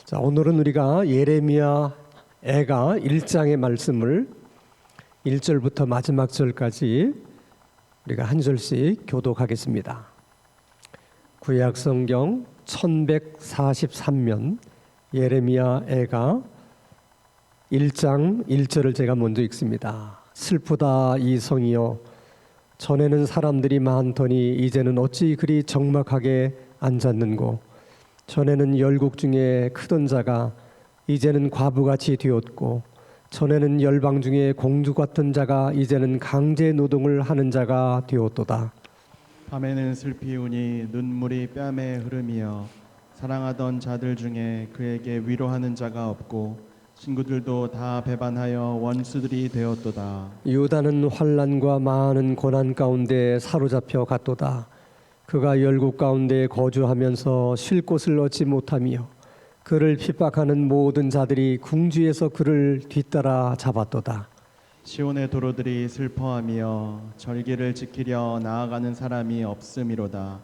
자, 오늘은 우리가 예레미야 애가 1장의 말씀을 1절부터 마지막 절까지 우리가 한 절씩 교독하겠습니다. 구약 성경 1143면 예레미야 애가 1장 1절을 제가 먼저 읽습니다. 슬프다 이 성이여, 전에는 사람들이 많더니 이제는 어찌 그리 적막하게 앉았는고. 전에는 열국 중에 크던 자가 이제는 과부같이 되었고, 전에는 열방 중에 공주 같은 자가 이제는 강제 노동을 하는 자가 되었도다. 밤에는 슬피 우니 눈물이 뺨에 흐름이여, 사랑하던 자들 중에 그에게 위로하는 자가 없고 친구들도 다 배반하여 원수들이 되었도다. 유다는 환난과 많은 고난 가운데 사로잡혀 갔도다. 그가 열국 가운데 거주하면서 쉴 곳을 얻지 못하며 그를 핍박하는 모든 자들이 궁지에서 그를 뒤따라 잡았도다. 시온의 도로들이 슬퍼하며 절기를 지키려 나아가는 사람이 없음이로다.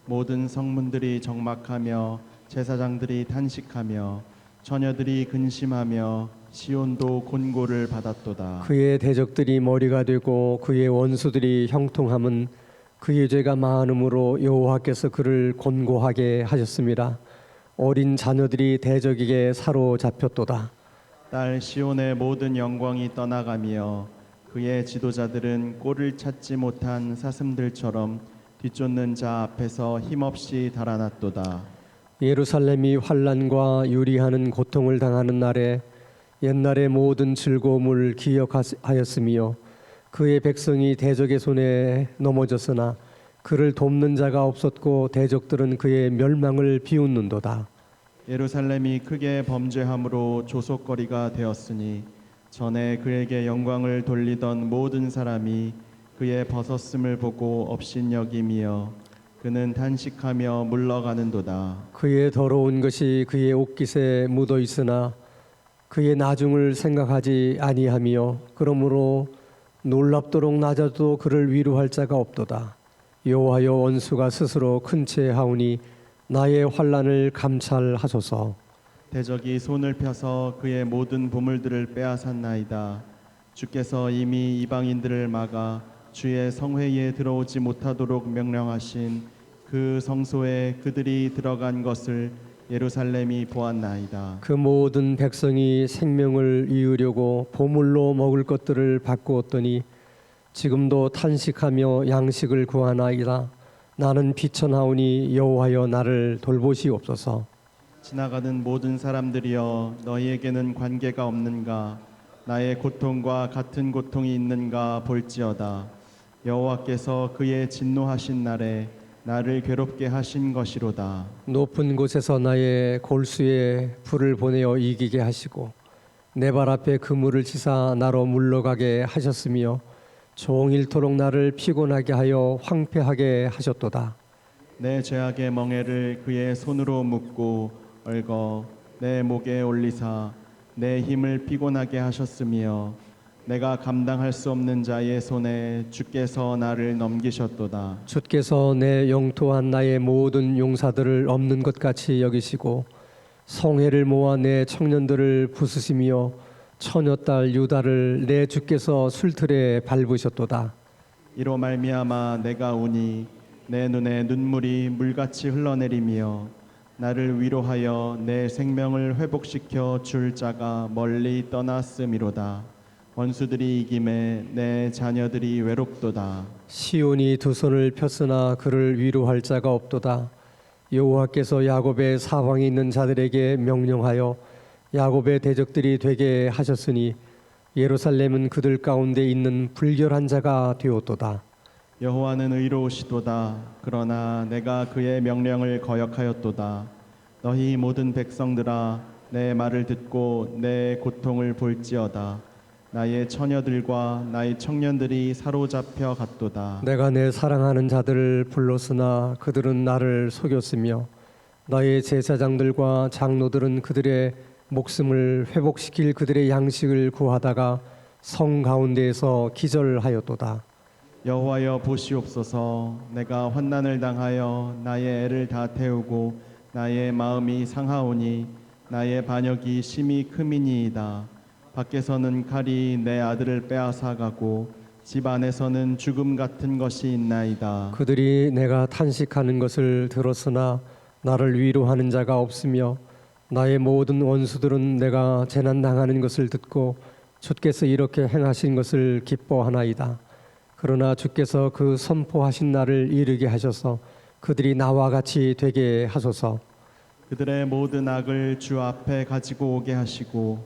모든 성문들이 적막하며 제사장들이 탄식하며 처녀들이 근심하며 시온도 곤고를 받았도다. 그의 대적들이 머리가 되고 그의 원수들이 형통함은 그의 죄가 많음으로 여호와께서 그를 곤고하게 하셨습니다. 어린 자녀들이 대적에게 사로잡혔도다. 딸 시온의 모든 영광이 떠나가며 그의 지도자들은 꼴을 찾지 못한 사슴들처럼 뒤쫓는 자 앞에서 힘없이 달아났도다. 예루살렘이 환난과 유리하는 고통을 당하는 날에 옛날의 모든 즐거움을 기억하였으며 그의 백성이 대적의 손에 넘어졌으나 그를 돕는 자가 없었고 대적들은 그의 멸망을 비웃는도다. 예루살렘이 크게 범죄함으로 조속거리가 되었으니 전에 그에게 영광을 돌리던 모든 사람이 그의 벗었음을 보고 업신여김이여 그는 탄식하며 물러가는도다. 그의 더러운 것이 그의 옷깃에 묻어 있으나 그의 나중을 생각하지 아니하며 그러므로 놀랍도록 낮아도 그를 위로할 자가 없도다. 여호와여, 원수가 스스로 큰 채 하오니 나의 환난을 감찰하소서. 대적이 손을 펴서 그의 모든 보물들을 빼앗았나이다. 주께서 이미 이방인들을 막아 주의 성회에 들어오지 못하도록 명령하신 그 성소에 그들이 들어간 것을 예루살렘이 보았나이다. 그 모든 백성이 생명을 이으려고 보물로 먹을 것들을 바꾸었더니 지금도 탄식하며 양식을 구하나이다. 나는 비천하오니 여호와여, 나를 돌보시옵소서. 지나가는 모든 사람들이여, 너희에게는 관계가 없는가? 나의 고통과 같은 고통이 있는가 볼지어다. 여호와께서 그의 진노하신 날에 나를 괴롭게 하신 것이로다. 높은 곳에서 나의 골수에 불을 보내어 이기게 하시고 내 발 앞에 그물을 치사 나로 물러가게 하셨으며 종일토록 나를 피곤하게 하여 황폐하게 하셨도다. 내 죄악의 멍에를 그의 손으로 묶고 얽어 내 목에 올리사 내 힘을 피곤하게 하셨으며 내가 감당할 수 없는 자의 손에 주께서 나를 넘기셨도다. 주께서 내 영토한 나의 모든 용사들을 없는 것 같이 여기시고 성회를 모아 내 청년들을 부수시며 처녀딸 유다를 내 주께서 술틀에 밟으셨도다. 이로 말미암아 내가 우니 내 눈에 눈물이 물같이 흘러내리며 나를 위로하여 내 생명을 회복시켜 줄 자가 멀리 떠났음이로다. 원수들이 이김에 내 자녀들이 외롭도다. 시온이 두 손을 폈으나 그를 위로할 자가 없도다. 여호와께서 야곱의 사방에 있는 자들에게 명령하여 야곱의 대적들이 되게 하셨으니 예루살렘은 그들 가운데 있는 불결한 자가 되었도다. 여호와는 의로우시도다. 그러나 내가 그의 명령을 거역하였도다. 너희 모든 백성들아, 내 말을 듣고 내 고통을 볼지어다. 나의 처녀들과 나의 청년들이 사로잡혀 갔도다. 내가 내 사랑하는 자들을 불렀으나 그들은 나를 속였으며 나의 제사장들과 장로들은 그들의 목숨을 회복시킬 그들의 양식을 구하다가 성 가운데에서 기절하였도다. 여호와여, 보시옵소서. 내가 환난을 당하여 나의 애를 다 태우고 나의 마음이 상하오니 나의 반역이 심히 크미니이다. 밖에서는 칼이 내 아들을 빼앗아가고 집 안에서는 죽음 같은 것이 있나이다. 그들이 내가 탄식하는 것을 들었으나 나를 위로하는 자가 없으며 나의 모든 원수들은 내가 재난 당하는 것을 듣고 주께서 이렇게 행하신 것을 기뻐하나이다. 그러나 주께서 그 선포하신 날을 이르게 하셔서 그들이 나와 같이 되게 하소서. 그들의 모든 악을 주 앞에 가지고 오게 하시고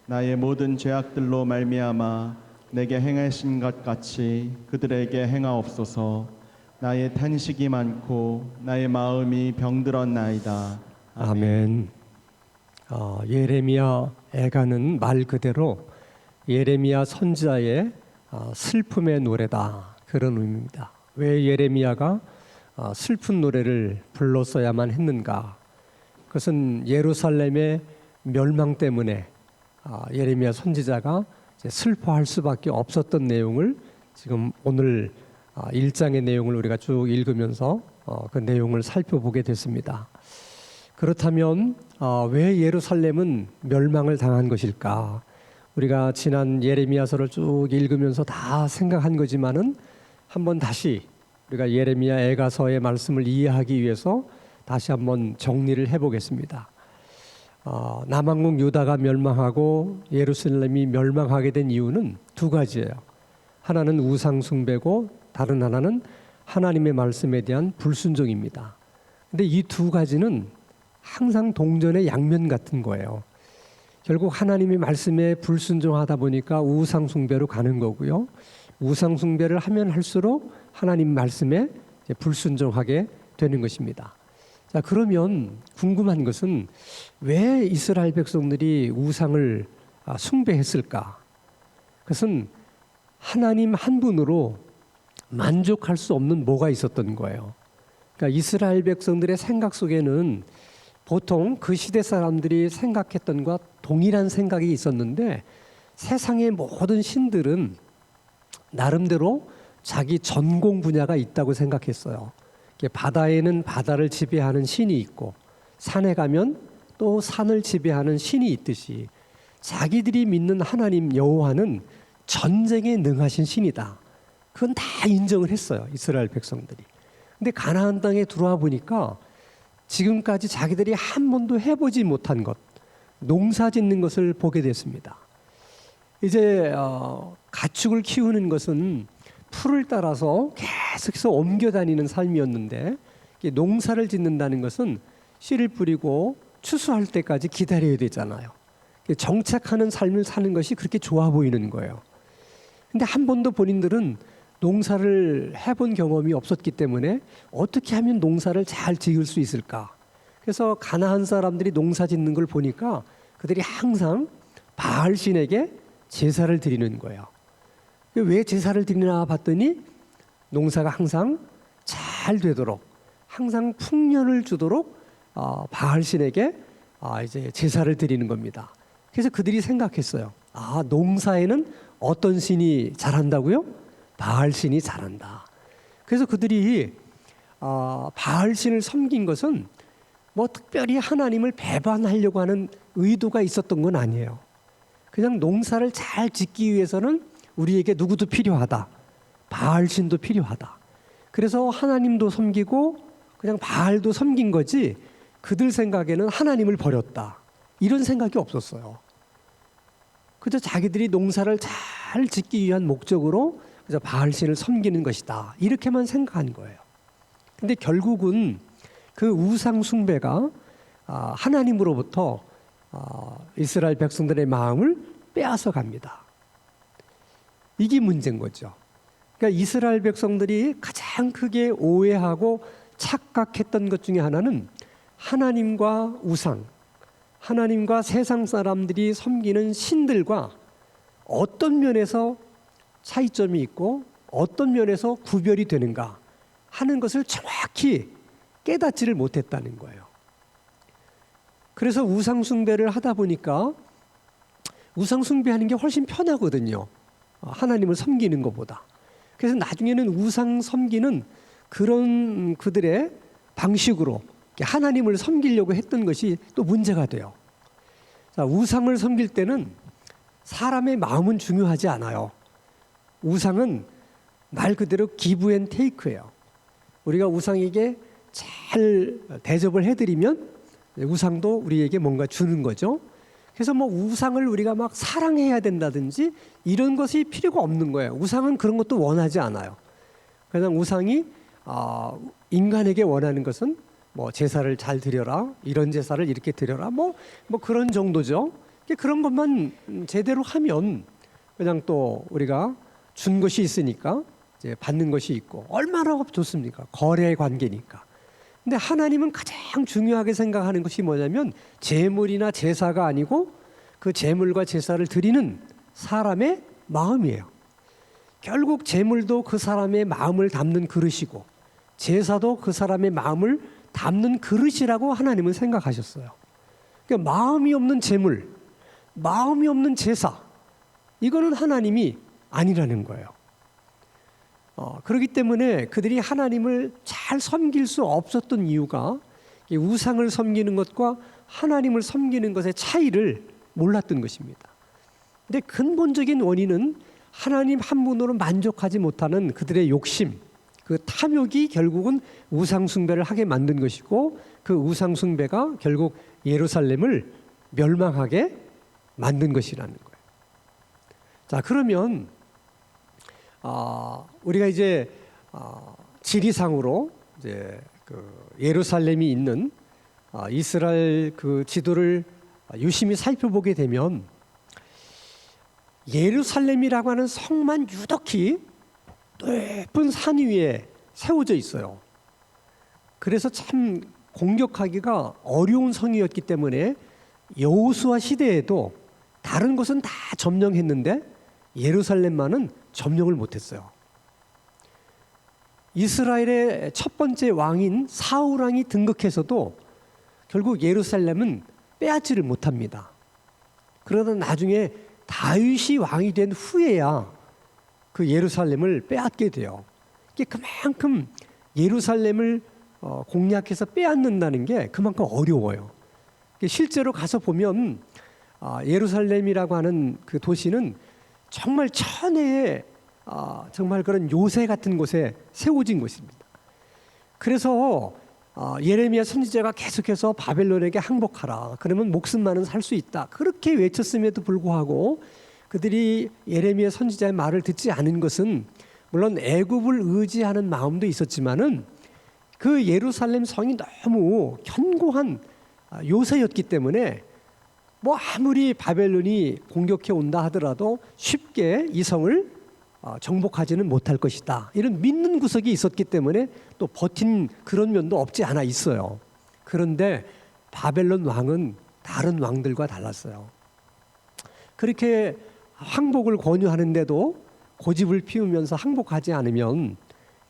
나의 모든 죄악들로 말미암아 내게 행하신 것 같이 그들에게 행하옵소서. 나의 탄식이 많고 나의 마음이 병들었나이다. 아멘. 예레미야 애가는 말 그대로 예레미야 선지자의 슬픔의 노래다, 그런 의미입니다. 왜 예레미야가 슬픈 노래를 불렀어야만 했는가? 그것은 예루살렘의 멸망 때문에 예레미야 선지자가 이제 슬퍼할 수밖에 없었던 내용을 지금 오늘 1장의 내용을 우리가 쭉 읽으면서 그 내용을 살펴보게 됐습니다. 그렇다면 왜 예루살렘은 멸망을 당한 것일까? 우리가 지난 예레미야서를 쭉 읽으면서 다 생각한 거지만은 한번 다시 우리가 예레미야 애가서의 말씀을 이해하기 위해서 다시 한번 정리를 해보겠습니다. 남왕국 유다가 멸망하고 예루살렘이 멸망하게 된 이유는 두 가지예요. 하나는 우상 숭배고 다른 하나는 하나님의 말씀에 대한 불순종입니다. 근데 이 두 가지는 항상 동전의 양면 같은 거예요. 결국 하나님의 말씀에 불순종하다 보니까 우상 숭배로 가는 거고요. 우상 숭배를 하면 할수록 하나님 말씀에 불순종하게 되는 것입니다. 자, 그러면 궁금한 것은 왜 이스라엘 백성들이 우상을 숭배했을까? 그것은 하나님 한 분으로 만족할 수 없는 뭐가 있었던 거예요. 그러니까 이스라엘 백성들의 생각 속에는 보통 그 시대 사람들이 생각했던 것과 동일한 생각이 있었는데 세상의 모든 신들은 나름대로 자기 전공 분야가 있다고 생각했어요. 바다에는 바다를 지배하는 신이 있고 산에 가면 또 산을 지배하는 신이 있듯이 자기들이 믿는 하나님 여호와는 전쟁에 능하신 신이다. 그건 다 인정을 했어요, 이스라엘 백성들이. 근데 가나안 땅에 들어와 보니까 지금까지 자기들이 한 번도 해보지 못한 것, 농사 짓는 것을 보게 됐습니다. 이제 가축을 키우는 것은 풀을 따라서 계속해서 옮겨 다니는 삶이었는데 농사를 짓는다는 것은 씨를 뿌리고 추수할 때까지 기다려야 되잖아요. 정착하는 삶을 사는 것이 그렇게 좋아 보이는 거예요. 근데 한 번도 본인들은 농사를 해본 경험이 없었기 때문에 어떻게 하면 농사를 잘 지을 수 있을까? 그래서 가나안 사람들이 농사 짓는 걸 보니까 그들이 항상 바알신에게 제사를 드리는 거예요. 왜 제사를 드리나 봤더니 농사가 항상 잘 되도록, 항상 풍년을 주도록 바알신에게 이제 제사를 드리는 겁니다. 그래서 그들이 생각했어요. 농사에는 어떤 신이 잘한다고요? 바알신이 잘한다. 그래서 그들이 바알신을 섬긴 것은 뭐 특별히 하나님을 배반하려고 하는 의도가 있었던 건 아니에요. 그냥 농사를 잘 짓기 위해서는 우리에게 누구도 필요하다. 바알신도 필요하다. 그래서 하나님도 섬기고 그냥 바알도 섬긴 거지 그들 생각에는 하나님을 버렸다. 이런 생각이 없었어요. 그저 자기들이 농사를 잘 짓기 위한 목적으로 그래서 바알신을 섬기는 것이다. 이렇게만 생각한 거예요. 근데 결국은 그 우상 숭배가 하나님으로부터 이스라엘 백성들의 마음을 빼앗아 갑니다. 이게 문제인 거죠. 그러니까 이스라엘 백성들이 가장 크게 오해하고 착각했던 것 중에 하나는 하나님과 우상, 하나님과 세상 사람들이 섬기는 신들과 어떤 면에서 차이점이 있고 어떤 면에서 구별이 되는가 하는 것을 정확히 깨닫지를 못했다는 거예요. 그래서 우상 숭배를 하다 보니까 우상 숭배하는 게 훨씬 편하거든요. 하나님을 섬기는 것보다. 그래서 나중에는 우상 섬기는 그런 그들의 방식으로 하나님을 섬기려고 했던 것이 또 문제가 돼요. 자, 우상을 섬길 때는 사람의 마음은 중요하지 않아요. 우상은 말 그대로 기브 앤 테이크예요. 우리가 우상에게 잘 대접을 해드리면 우상도 우리에게 뭔가 주는 거죠. 그래서 뭐 우상을 우리가 막 사랑해야 된다든지 이런 것이 필요가 없는 거예요. 우상은 그런 것도 원하지 않아요. 그냥 우상이 인간에게 원하는 것은 뭐 제사를 잘 드려라, 이런 제사를 이렇게 드려라, 뭐 그런 정도죠. 그런 것만 제대로 하면 그냥 또 우리가 준 것이 있으니까 이제 받는 것이 있고 얼마나 좋습니까? 거래의 관계니까. 근데 하나님은 가장 중요하게 생각하는 것이 뭐냐면 제물이나 제사가 아니고 그 제물과 제사를 드리는 사람의 마음이에요. 결국 제물도 그 사람의 마음을 담는 그릇이고 제사도 그 사람의 마음을 담는 그릇이라고 하나님은 생각하셨어요. 그러니까 마음이 없는 제물, 마음이 없는 제사, 이거는 하나님이 아니라는 거예요. 그렇기 때문에 그들이 하나님을 잘 섬길 수 없었던 이유가 이 우상을 섬기는 것과 하나님을 섬기는 것의 차이를 몰랐던 것입니다. 근데 근본적인 원인은 하나님 한 분으로 만족하지 못하는 그들의 욕심, 그 탐욕이 결국은 우상 숭배를 하게 만든 것이고 그 우상 숭배가 결국 예루살렘을 멸망하게 만든 것이라는 거예요. 자, 그러면 우리가 이제 지리상으로 이제 그 예루살렘이 있는 이스라엘 그 지도를 유심히 살펴보게 되면 예루살렘이라고 하는 성만 유독히 높은 산 위에 세워져 있어요. 그래서 참 공격하기가 어려운 성이었기 때문에 여호수아 시대에도 다른 곳은 다 점령했는데 예루살렘만은 점령을 못했어요. 이스라엘의 첫 번째 왕인 사울 왕이 등극해서도 결국 예루살렘은 빼앗지를 못합니다. 그러다 나중에 다윗이 왕이 된 후에야 그 예루살렘을 빼앗게 돼요. 이게 그만큼 예루살렘을 공략해서 빼앗는다는 게 그만큼 어려워요. 실제로 가서 보면 예루살렘이라고 하는 그 도시는 정말 천혜의 정말 그런 요새 같은 곳에 세워진 곳입니다. 그래서 예레미야 선지자가 계속해서 바벨론에게 항복하라. 그러면 목숨만은 살 수 있다. 그렇게 외쳤음에도 불구하고 그들이 예레미야 선지자의 말을 듣지 않은 것은 물론 애굽을 의지하는 마음도 있었지만은 그 예루살렘 성이 너무 견고한 요새였기 때문에 뭐 아무리 바벨론이 공격해 온다 하더라도 쉽게 이 성을 정복하지는 못할 것이다. 이런 믿는 구석이 있었기 때문에 또 버틴 그런 면도 없지 않아 있어요. 그런데 바벨론 왕은 다른 왕들과 달랐어요. 그렇게 항복을 권유하는데도 고집을 피우면서 항복하지 않으면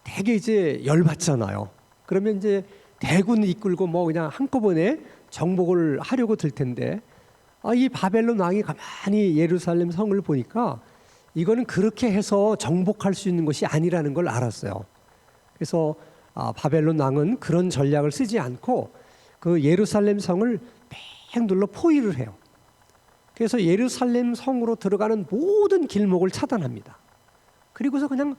되게 이제 열받잖아요. 그러면 이제 대군 이끌고 뭐 그냥 한꺼번에 정복을 하려고 들 텐데 이 바벨론 왕이 가만히 예루살렘 성을 보니까 이거는 그렇게 해서 정복할 수 있는 것이 아니라는 걸 알았어요. 그래서 바벨론 왕은 그런 전략을 쓰지 않고 그 예루살렘 성을 뺑 둘러 포위를 해요. 그래서 예루살렘 성으로 들어가는 모든 길목을 차단합니다. 그리고서 그냥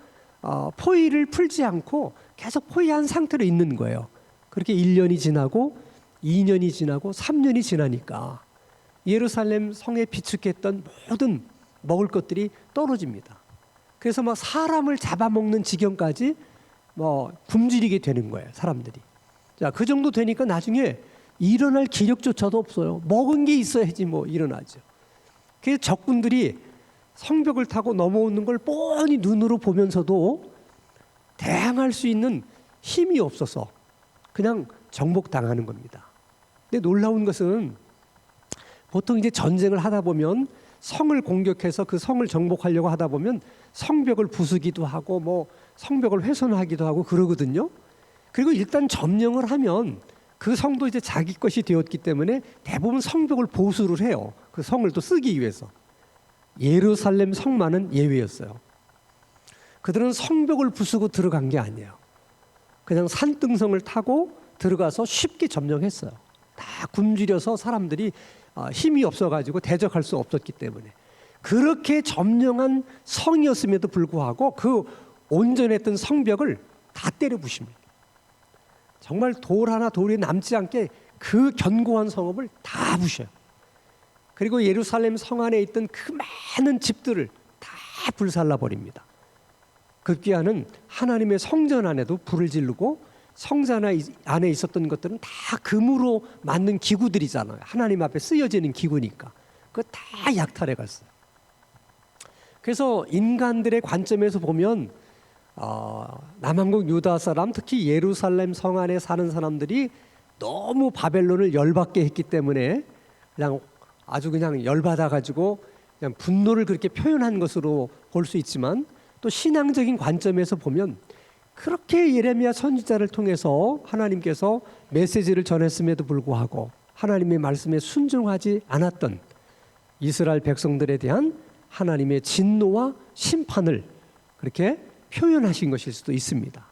포위를 풀지 않고 계속 포위한 상태로 있는 거예요. 그렇게 1년이 지나고 2년이 지나고 3년이 지나니까 예루살렘 성에 비축했던 모든 먹을 것들이 떨어집니다. 그래서 막 사람을 잡아먹는 지경까지 뭐 굶주리게 되는 거예요, 사람들이. 자, 그 정도 되니까 나중에 일어날 기력조차도 없어요. 먹은 게 있어야지 뭐 일어나죠. 그래서 적군들이 성벽을 타고 넘어오는 걸 뻔히 눈으로 보면서도 대항할 수 있는 힘이 없어서 그냥 정복당하는 겁니다. 근데 놀라운 것은 보통 이제 전쟁을 하다 보면 성을 공격해서 그 성을 정복하려고 하다 보면 성벽을 부수기도 하고 뭐 성벽을 훼손하기도 하고 그러거든요. 그리고 일단 점령을 하면 그 성도 이제 자기 것이 되었기 때문에 대부분 성벽을 보수를 해요. 그 성을 또 쓰기 위해서. 예루살렘 성만은 예외였어요. 그들은 성벽을 부수고 들어간 게 아니에요. 그냥 산등성을 타고 들어가서 쉽게 점령했어요. 다 굶주려서 사람들이 힘이 없어가지고 대적할 수 없었기 때문에 그렇게 점령한 성이었음에도 불구하고 그 온전했던 성벽을 다 때려 부십니다. 정말 돌 하나 돌이 남지 않게 그 견고한 성읍을 다 부셔요. 그리고 예루살렘 성 안에 있던 그 많은 집들을 다 불살라 버립니다. 급기야는 하나님의 성전 안에도 불을 지르고 성전 안에 있었던 것들은 다 금으로 만든 기구들이잖아요. 하나님 앞에 쓰여지는 기구니까 그거 다 약탈해 갔어요. 그래서 인간들의 관점에서 보면 남한국 유다 사람, 특히 예루살렘 성 안에 사는 사람들이 너무 바벨론을 열받게 했기 때문에 그냥 아주 그냥 열받아 가지고 그냥 분노를 그렇게 표현한 것으로 볼 수 있지만, 또 신앙적인 관점에서 보면 그렇게 예레미야 선지자를 통해서 하나님께서 메시지를 전했음에도 불구하고 하나님의 말씀에 순종하지 않았던 이스라엘 백성들에 대한 하나님의 진노와 심판을 그렇게 표현하신 것일 수도 있습니다.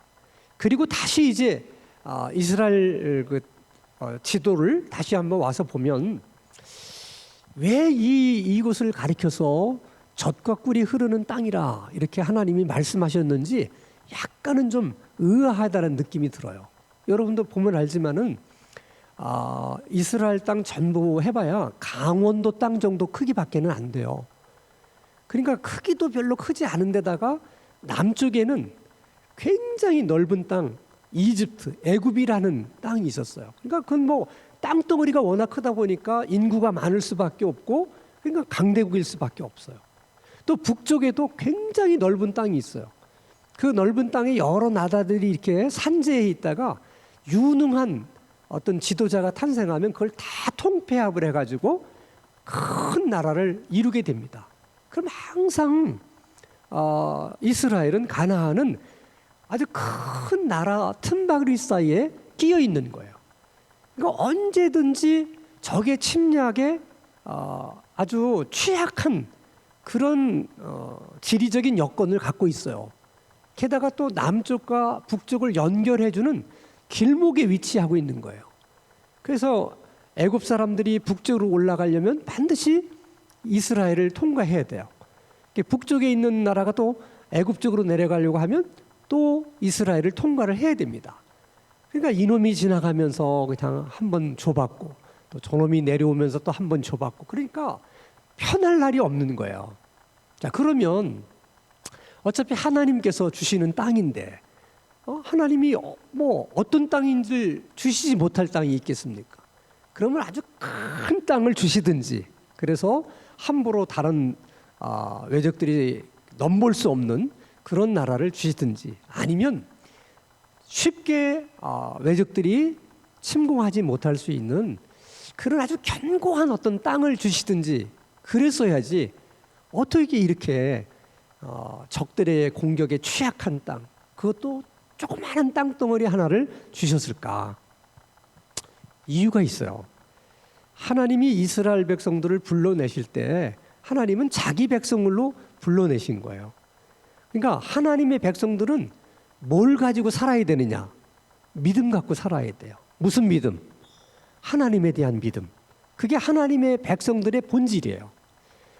그리고 다시 이제 이스라엘 지도를 다시 한번 와서 보면 왜 이곳을 가리켜서 젖과 꿀이 흐르는 땅이라 이렇게 하나님이 말씀하셨는지 약간은 좀 의아하다는 느낌이 들어요. 여러분도 보면 알지만은 이스라엘 땅 전부 해봐야 강원도 땅 정도 크기밖에는 안 돼요. 그러니까 크기도 별로 크지 않은 데다가 남쪽에는 굉장히 넓은 땅, 이집트, 애굽이라는 땅이 있었어요. 그러니까 그건 뭐 땅덩어리가 워낙 크다 보니까 인구가 많을 수밖에 없고, 그러니까 강대국일 수밖에 없어요. 또 북쪽에도 굉장히 넓은 땅이 있어요. 그 넓은 땅에 여러 나라들이 이렇게 산재해 있다가 유능한 어떤 지도자가 탄생하면 그걸 다 통폐합을 해가지고 큰 나라를 이루게 됩니다. 그럼 항상 이스라엘은, 가나안은 아주 큰 나라 틈바구니 사이에 끼어 있는 거예요. 그러니까 언제든지 적의 침략에 아주 취약한 그런 지리적인 여건을 갖고 있어요. 게다가 또 남쪽과 북쪽을 연결해주는 길목에 위치하고 있는 거예요. 그래서 애굽 사람들이 북쪽으로 올라가려면 반드시 이스라엘을 통과해야 돼요. 북쪽에 있는 나라가 또 애굽 쪽으로 내려가려고 하면 또 이스라엘을 통과를 해야 됩니다. 그러니까 이놈이 지나가면서 그냥 한번 줘봤고 또 저놈이 내려오면서 또 한번 줘봤고, 그러니까 편할 날이 없는 거예요. 자, 그러면 어차피 하나님께서 주시는 땅인데 하나님이 뭐 어떤 땅인지 주시지 못할 땅이 있겠습니까? 그러면 아주 큰 땅을 주시든지, 그래서 함부로 다른 외적들이 넘볼 수 없는 그런 나라를 주시든지, 아니면 쉽게 외적들이 침공하지 못할 수 있는 그런 아주 견고한 어떤 땅을 주시든지 그랬어야지 어떻게 이렇게 적들의 공격에 취약한 땅, 그것도 조그마한 땅덩어리 하나를 주셨을까? 이유가 있어요. 하나님이 이스라엘 백성들을 불러내실 때 하나님은 자기 백성으로 불러내신 거예요. 그러니까 하나님의 백성들은 뭘 가지고 살아야 되느냐? 믿음 갖고 살아야 돼요. 무슨 믿음? 하나님에 대한 믿음. 그게 하나님의 백성들의 본질이에요.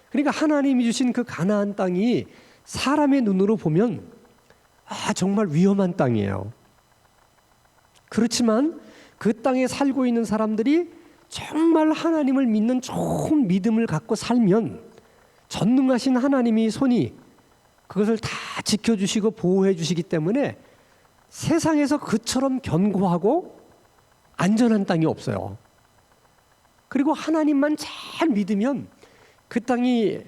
그러니까 하나님이 주신 그 가나안 땅이 사람의 눈으로 보면 정말 위험한 땅이에요. 그렇지만 그 땅에 살고 있는 사람들이 정말 하나님을 믿는 좋은 믿음을 갖고 살면 전능하신 하나님이 손이 그것을 다 지켜주시고 보호해 주시기 때문에 세상에서 그처럼 견고하고 안전한 땅이 없어요. 그리고 하나님만 잘 믿으면 그 땅이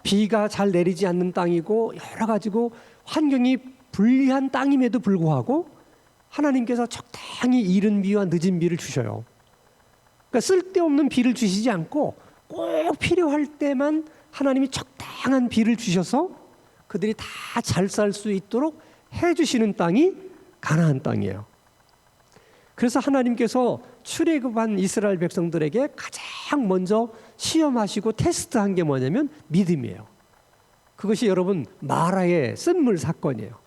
비가 잘 내리지 않는 땅이고 여러 가지고 환경이 불리한 땅임에도 불구하고 하나님께서 적당히 이른 비와 늦은 비를 주셔요. 그러니까 쓸데없는 비를 주시지 않고 꼭 필요할 때만 하나님이 적당한 비를 주셔서 그들이 다 잘 살 수 있도록 해주시는 땅이 가나안 땅이에요. 그래서 하나님께서 출애굽한 이스라엘 백성들에게 가장 먼저 시험하시고 테스트한 게 뭐냐면 믿음이에요. 그것이 여러분 마라의 쓴물 사건이에요.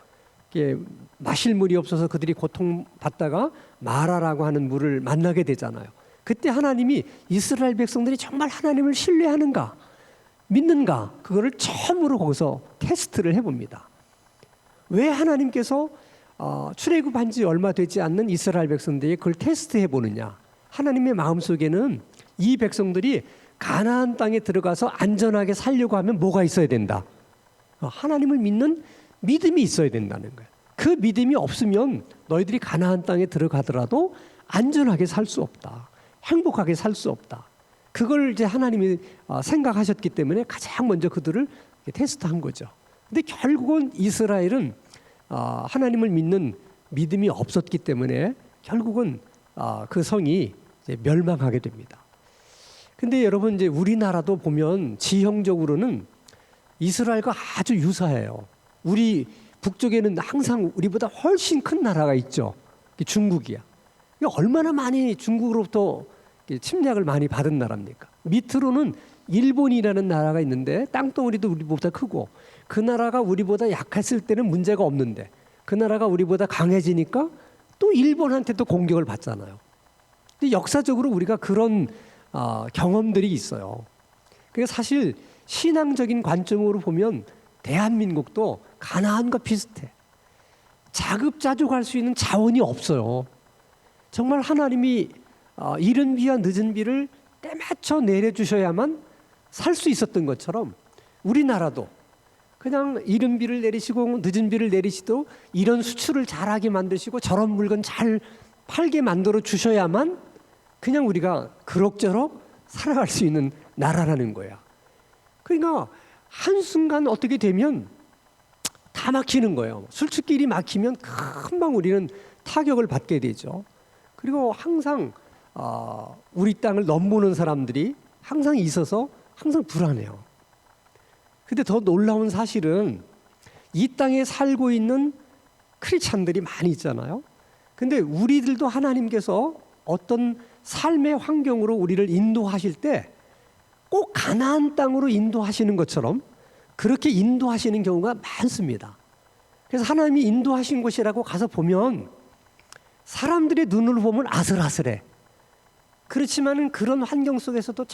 마실 물이 없어서 그들이 고통받다가 마라라고 하는 물을 만나게 되잖아요. 그때 하나님이 이스라엘 백성들이 정말 하나님을 신뢰하는가 믿는가 그거를 처음으로 거기서 테스트를 해봅니다. 왜 하나님께서 출애굽한 지 얼마 되지 않는 이스라엘 백성들이 그걸 테스트해 보느냐. 하나님의 마음속에는 이 백성들이 가나안 땅에 들어가서 안전하게 살려고 하면 뭐가 있어야 된다. 하나님을 믿는 믿음이 있어야 된다는 거예요. 그 믿음이 없으면 너희들이 가나안 땅에 들어가더라도 안전하게 살 수 없다. 행복하게 살 수 없다. 그걸 이제 하나님이 생각하셨기 때문에 가장 먼저 그들을 테스트한 거죠. 근데 결국은 이스라엘은 하나님을 믿는 믿음이 없었기 때문에 결국은 그 성이 이제 멸망하게 됩니다. 근데 여러분 이제 우리나라도 보면 지형적으로는 이스라엘과 아주 유사해요. 우리 북쪽에는 항상 우리보다 훨씬 큰 나라가 있죠. 중국이야. 얼마나 많이 중국으로부터 침략을 많이 받은 나라입니까? 밑으로는 일본이라는 나라가 있는데 땅덩어리도 우리보다 크고 그 나라가 우리보다 약했을 때는 문제가 없는데 그 나라가 우리보다 강해지니까 또 일본한테도 공격을 받잖아요. 근데 역사적으로 우리가 그런 경험들이 있어요. 그래서 사실 신앙적인 관점으로 보면 대한민국도 가나안과 비슷해. 자급자족할 수 있는 자원이 없어요. 정말 하나님이 이른 비와 늦은 비를 때맞춰 내려주셔야만 살 수 있었던 것처럼 우리나라도 그냥 이른 비를 내리시고 늦은 비를 내리시도 이런 수출을 잘하게 만드시고 저런 물건 잘 팔게 만들어 주셔야만 그냥 우리가 그럭저럭 살아갈 수 있는 나라라는 거야. 그러니까 한순간 어떻게 되면 다 막히는 거예요. 술집길이 막히면 금방 우리는 타격을 받게 되죠. 그리고 항상 우리 땅을 넘보는 사람들이 항상 있어서 항상 불안해요. 근데 더 놀라운 사실은 이 땅에 살고 있는 크리스찬들이 많이 있잖아요. 근데 우리들도 하나님께서 어떤 삶의 환경으로 우리를 인도하실 때 꼭 가나안 땅으로 인도하시는 것처럼 그렇게 인도하시는 경우가 많습니다. 그래서 하나님이 인도하신 곳이라고 가서 보면 사람들의 눈으로 보면 아슬아슬해. 그렇지만은 그런 환경 속에서도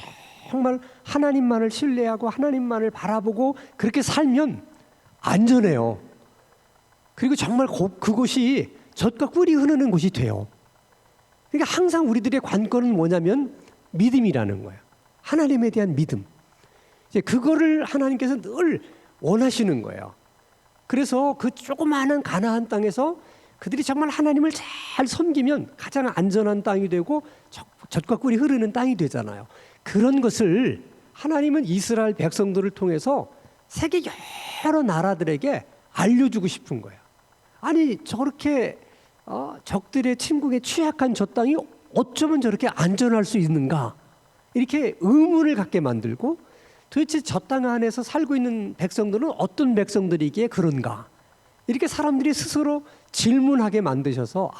정말 하나님만을 신뢰하고 하나님만을 바라보고 그렇게 살면 안전해요. 그리고 정말 그곳이 젖과 꿀이 흐르는 곳이 돼요. 그러니까 항상 우리들의 관건은 뭐냐면 믿음이라는 거예요. 하나님에 대한 믿음. 이제 그거를 하나님께서 늘 원하시는 거예요. 그래서 그 조그마한 가나안 땅에서 그들이 정말 하나님을 잘 섬기면 가장 안전한 땅이 되고 젖과 꿀이 흐르는 땅이 되잖아요. 그런 것을 하나님은 이스라엘 백성들을 통해서 세계 여러 나라들에게 알려주고 싶은 거예요. 아니 저렇게 적들의 침공에 취약한 저 땅이 어쩌면 저렇게 안전할 수 있는가 이렇게 의문을 갖게 만들고 도대체 저 땅 안에서 살고 있는 백성들은 어떤 백성들이기에 그런가 이렇게 사람들이 스스로 질문하게 만드셔서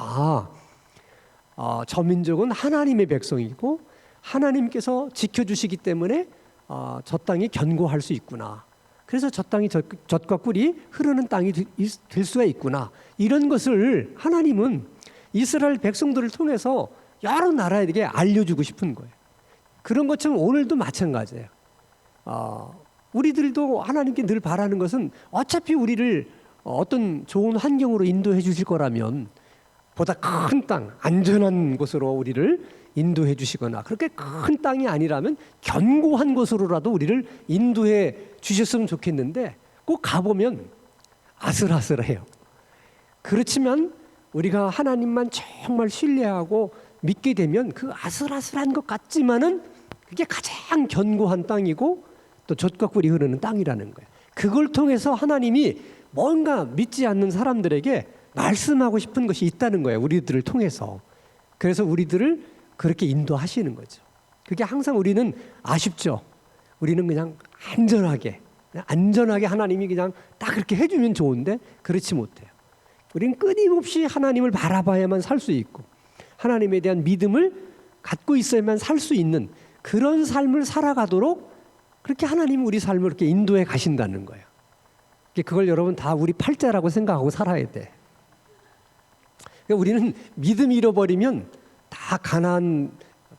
저 민족은 하나님의 백성이고 하나님께서 지켜주시기 때문에 저 땅이 견고할 수 있구나. 그래서 저 땅이 젖과 꿀이 흐르는 땅이 될 수가 있구나. 이런 것을 하나님은 이스라엘 백성들을 통해서 여러 나라에게 알려주고 싶은 거예요. 그런 것처럼 오늘도 마찬가지예요. 우리들도 하나님께 늘 바라는 것은 어차피 우리를 어떤 좋은 환경으로 인도해 주실 거라면 보다 큰 땅, 안전한 곳으로 우리를 인도해 주시거나 그렇게 큰 땅이 아니라면 견고한 곳으로라도 우리를 인도해 주셨으면 좋겠는데 꼭 가보면 아슬아슬해요. 그렇지만 우리가 하나님만 정말 신뢰하고 믿게 되면 그 아슬아슬한 것 같지만은 그게 가장 견고한 땅이고 또 젖과 꿀이 흐르는 땅이라는 거예요. 그걸 통해서 하나님이 뭔가 믿지 않는 사람들에게 말씀하고 싶은 것이 있다는 거예요. 우리들을 통해서. 그래서 우리들을 그렇게 인도하시는 거죠. 그게 항상 우리는 아쉽죠. 우리는 그냥 안전하게 하나님이 그냥 딱 그렇게 해주면 좋은데 그렇지 못해요. 우리는 끊임없이 하나님을 바라봐야만 살 수 있고 하나님에 대한 믿음을 갖고 있어야만 살 수 있는 그런 삶을 살아가도록 그렇게 하나님이 우리 삶을 이렇게 인도해 가신다는 거예요. 그걸 여러분 다 우리 팔자라고 생각하고 살아야 돼. 그러니까 우리는 믿음 잃어버리면 다 가나안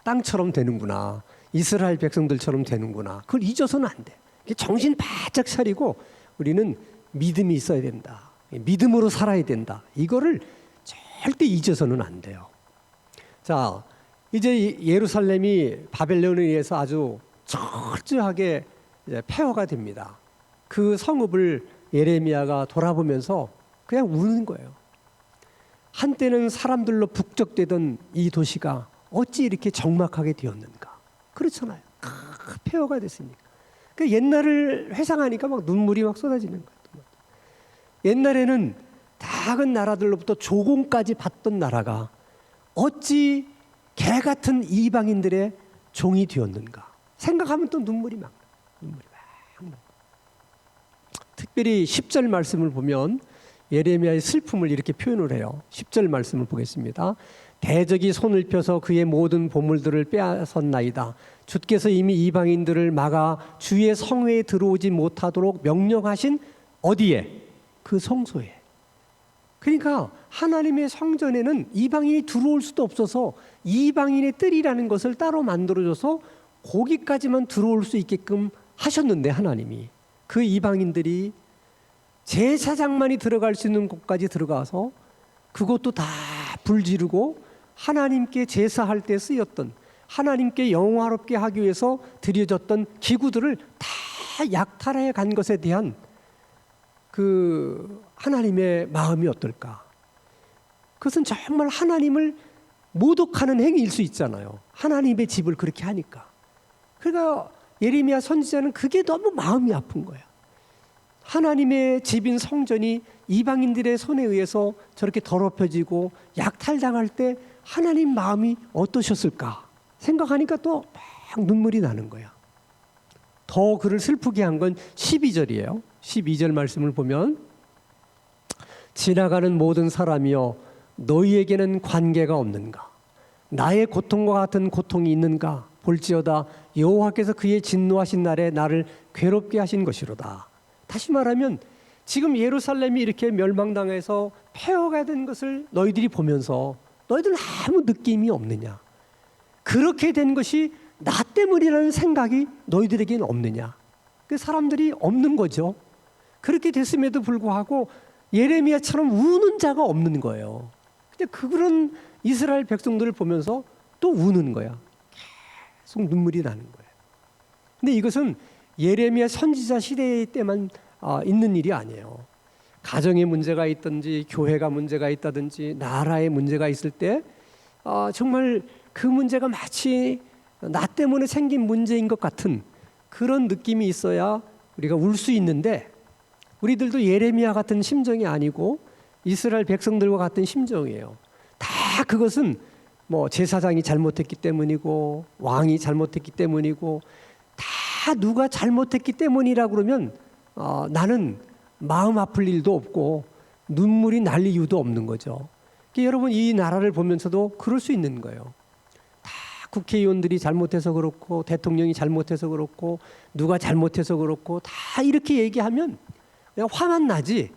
땅처럼 되는구나. 이스라엘 백성들처럼 되는구나. 그걸 잊어서는 안 돼. 정신 바짝 차리고 우리는 믿음이 있어야 된다. 믿음으로 살아야 된다. 이거를 절대 잊어서는 안 돼요. 자, 이제 예루살렘이 바벨론에 의해서 아주 철저하게 이제 폐허가 됩니다. 그 성읍을 예레미야가 돌아보면서 그냥 우는 거예요. 한때는 사람들로 북적대던 이 도시가 어찌 이렇게 적막하게 되었는가. 그렇잖아요. 폐허가 됐으니까. 그 옛날을 회상하니까 막 눈물이 막 쏟아지는 거예요. 옛날에는 작은 나라들로부터 조공까지 받던 나라가 어찌 개 같은 이방인들의 종이 되었는가. 생각하면 또 눈물이 막 나. 특별히 10절 말씀을 보면 예레미야의 슬픔을 이렇게 표현을 해요. 10절 말씀을 보겠습니다. 대적이 손을 펴서 그의 모든 보물들을 빼앗았나이다. 주께서 이미 이방인들을 막아 주의 성회에 들어오지 못하도록 명령하신 어디에? 그 성소에. 그러니까 하나님의 성전에는 이방인이 들어올 수도 없어서 이방인의 뜰이라는 것을 따로 만들어줘서 거기까지만 들어올 수 있게끔 하셨는데, 하나님이 그 이방인들이 제사장만이 들어갈 수 있는 곳까지 들어가서 그것도 다 불지르고 하나님께 제사할 때 쓰였던, 하나님께 영화롭게 하기 위해서 드려졌던 기구들을 다 약탈해 간 것에 대한 그 하나님의 마음이 어떨까? 그것은 정말 하나님을 모독하는 행위일 수 있잖아요. 하나님의 집을 그렇게 하니까. 그러니까 예레미야 선지자는 그게 너무 마음이 아픈 거야. 하나님의 집인 성전이 이방인들의 손에 의해서 저렇게 더럽혀지고 약탈당할 때 하나님 마음이 어떠셨을까 생각하니까 또 막 눈물이 나는 거야. 더 그를 슬프게 한 건 12절이에요. 12절 말씀을 보면 지나가는 모든 사람이여 너희에게는 관계가 없는가? 나의 고통과 같은 고통이 있는가? 볼지어다 여호와께서 그의 진노하신 날에 나를 괴롭게 하신 것이로다. 다시 말하면 지금 예루살렘이 이렇게 멸망당해서 폐허가 된 것을 너희들이 보면서 너희들은 아무 느낌이 없느냐? 그렇게 된 것이 나 때문이라는 생각이 너희들에게는 없느냐? 그 사람들이 없는 거죠. 그렇게 됐음에도 불구하고 예레미야처럼 우는 자가 없는 거예요. 근데 그런 이스라엘 백성들을 보면서 또 우는 거야. 계속 눈물이 나는 거예요. 근데 이것은 예레미야 선지자 시대 때만 있는 일이 아니에요. 가정에 문제가 있든지 교회가 문제가 있다든지 나라에 문제가 있을 때 정말 그 문제가 마치 나 때문에 생긴 문제인 것 같은 그런 느낌이 있어야 우리가 울 수 있는데, 우리들도 예레미야 같은 심정이 아니고 이스라엘 백성들과 같은 심정이에요. 다 그것은 뭐 제사장이 잘못했기 때문이고 왕이 잘못했기 때문이고 다 누가 잘못했기 때문이라고 그러면 나는 마음 아플 일도 없고 눈물이 날 이유도 없는 거죠. 그러니까 여러분 이 나라를 보면서도 그럴 수 있는 거예요. 다 국회의원들이 잘못해서 그렇고 대통령이 잘못해서 그렇고 누가 잘못해서 그렇고 다 이렇게 얘기하면 그냥 화만 나지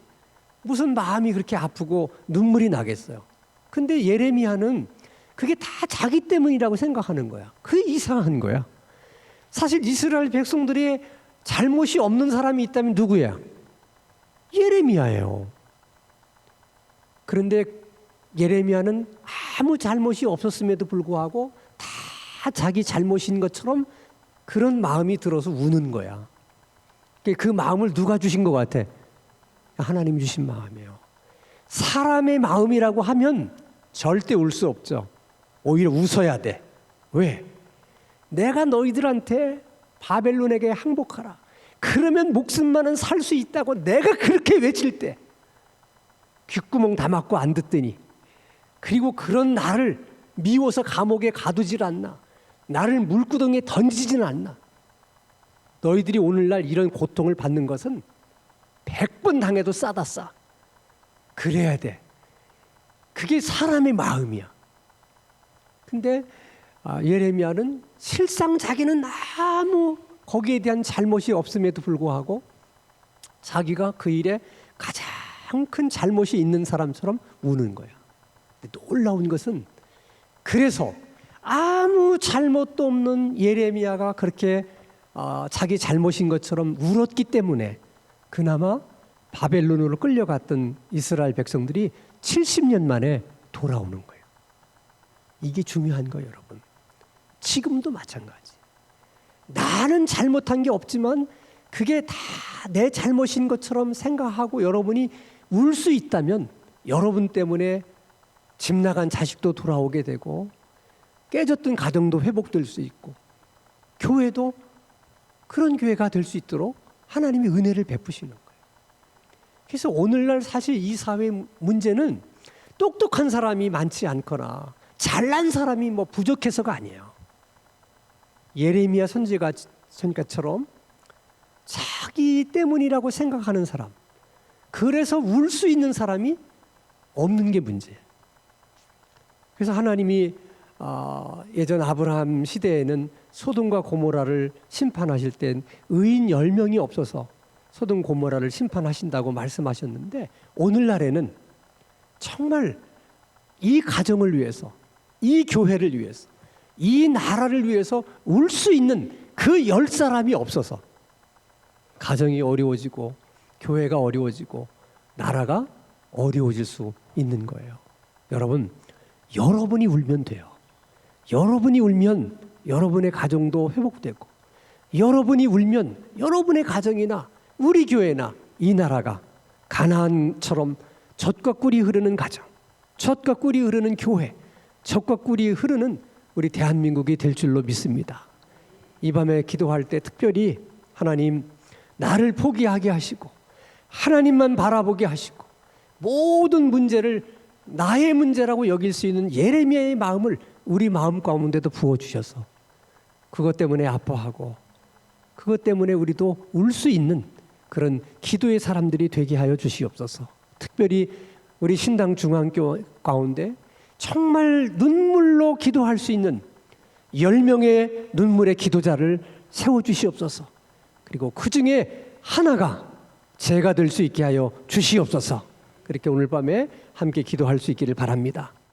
무슨 마음이 그렇게 아프고 눈물이 나겠어요. 근데 예레미야는 그게 다 자기 때문이라고 생각하는 거야. 그게 이상한 거야. 사실 이스라엘 백성들이 잘못이 없는 사람이 있다면 누구야? 예레미야예요. 그런데 예레미야는 아무 잘못이 없었음에도 불구하고 다 자기 잘못인 것처럼 그런 마음이 들어서 우는 거야. 그 마음을 누가 주신 것 같아? 하나님 주신 마음이에요. 사람의 마음이라고 하면 절대 울 수 없죠. 오히려 웃어야 돼. 왜? 내가 너희들한테 바벨론에게 항복하라. 그러면 목숨만은 살 수 있다고 내가 그렇게 외칠 때 귓구멍 다 막고 안 듣더니, 그리고 그런 나를 미워서 감옥에 가두질 않나, 나를 물구덩이에 던지지는 않나. 너희들이 오늘날 이런 고통을 받는 것은 100번 당해도 싸다 싸. 그래야 돼. 그게 사람의 마음이야. 근데 예레미야는 실상 자기는 아무 거기에 대한 잘못이 없음에도 불구하고 자기가 그 일에 가장 큰 잘못이 있는 사람처럼 우는 거야. 근데 놀라운 것은 그래서 아무 잘못도 없는 예레미야가 그렇게 자기 잘못인 것처럼 울었기 때문에 그나마 바벨론으로 끌려갔던 이스라엘 백성들이 70년 만에 돌아오는 거예요. 이게 중요한 거예요, 여러분. 지금도 마찬가지. 나는 잘못한 게 없지만 그게 다 내 잘못인 것처럼 생각하고 여러분이 울 수 있다면 여러분 때문에 집 나간 자식도 돌아오게 되고 깨졌던 가정도 회복될 수 있고 교회도 그런 교회가 될 수 있도록 하나님이 은혜를 베푸시는 거예요. 그래서 오늘날 사실 이 사회 문제는 똑똑한 사람이 많지 않거나 잘난 사람이 뭐 부족해서가 아니에요. 예레미야 선지자처럼 자기 때문이라고 생각하는 사람, 그래서 울 수 있는 사람이 없는 게 문제예요. 그래서 하나님이 예전 아브라함 시대에는 소돔과 고모라를 심판하실 땐 의인 10명이 없어서 소돔 고모라를 심판하신다고 말씀하셨는데 오늘날에는 정말 이 가정을 위해서, 이 교회를 위해서, 이 나라를 위해서 울 수 있는 그 10사람이 없어서 가정이 어려워지고 교회가 어려워지고 나라가 어려워질 수 있는 거예요. 여러분, 여러분이 울면 돼요. 여러분이 울면 여러분의 가정도 회복되고 여러분이 울면 여러분의 가정이나 우리 교회나 이 나라가 가나안처럼 젖과 꿀이 흐르는 가정, 젖과 꿀이 흐르는 교회, 젖과 꿀이 흐르는 우리 대한민국이 될 줄로 믿습니다. 이 밤에 기도할 때 특별히 하나님 나를 포기하게 하시고 하나님만 바라보게 하시고 모든 문제를 나의 문제라고 여길 수 있는 예레미야의 마음을 우리 마음 가운데도 부어주셔서 그것 때문에 아파하고 그것 때문에 우리도 울 수 있는 그런 기도의 사람들이 되게 하여 주시옵소서. 특별히 우리 신당 중앙교 가운데 정말 눈물로 기도할 수 있는 10명의 눈물의 기도자를 세워주시옵소서. 그리고 그 중에 하나가 제가 될 수 있게 하여 주시옵소서. 그렇게 오늘 밤에 함께 기도할 수 있기를 바랍니다.